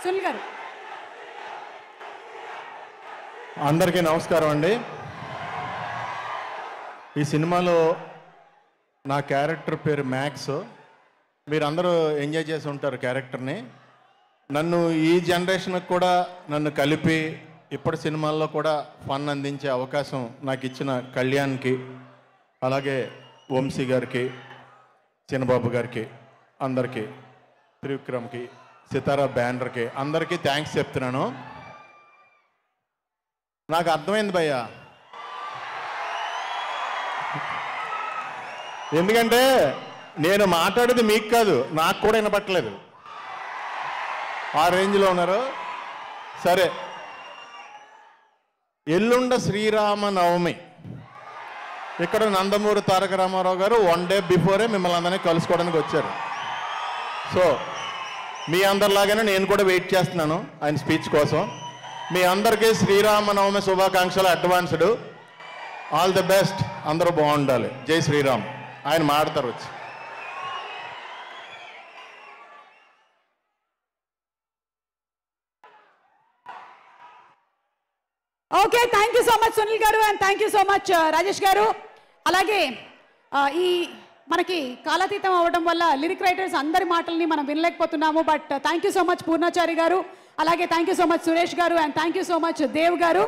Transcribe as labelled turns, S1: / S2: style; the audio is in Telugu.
S1: సునీల్ గారు.
S2: అందరికీ నమస్కారం అండి. ఈ సినిమాలో నా క్యారెక్టర్ పేరు మ్యాక్స్. మీరందరూ ఎంజాయ్ చేసి ఉంటారు క్యారెక్టర్ని. నన్ను ఈ జనరేషన్కి కూడా నన్ను కలిపి ఇప్పటి సినిమాల్లో కూడా ఫన్ అందించే అవకాశం నాకు ఇచ్చిన కళ్యాణ్కి, అలాగే వంశీ గారికి, చిన్నబాబు గారికి, అందరికీ, త్రివిక్రమ్కి, సితారా బ్యానర్కి అందరికీ థ్యాంక్స్ చెప్తున్నాను. నాకు అర్థమైంది భయ్యా, ఎందుకంటే నేను మాట్లాడేది మీకు కాదు, నాకు కూడా వినపట్టలేదు. ఆ రేంజ్లో ఉన్నారు. సరే, ఎల్లుండ శ్రీరామనవమి. ఇక్కడ నందమూరి తారక రామారావు గారు 1 డే బిఫోరే మిమ్మల్ని అందరినీ కలుసుకోవడానికి వచ్చారు. సో మీ అందరిలాగానే నేను కూడా వెయిట్ చేస్తున్నాను ఆయన స్పీచ్ కోసం. మీ అందరికీ శ్రీరామనవమి శుభాకాంక్షలు అడ్వాన్స్డ్. All the best. అందరూ బాగుండాలి. జై శ్రీరామ్. ఆయన మాడతారు వచ్చి.
S1: Okay, thank you so much Sunil garu and thank you so much Rajesh garu. అలాగే ఈ మనకి కాలాతీతం అవ్వడం వల్ల లిరిక్ రైటర్స్ అందరి మాటల్ని మనం వినలేకపోతున్నాము. But thank you so much Purnachari garu, అలాగే thank you so much Suresh garu and thank you so much Dev గారు.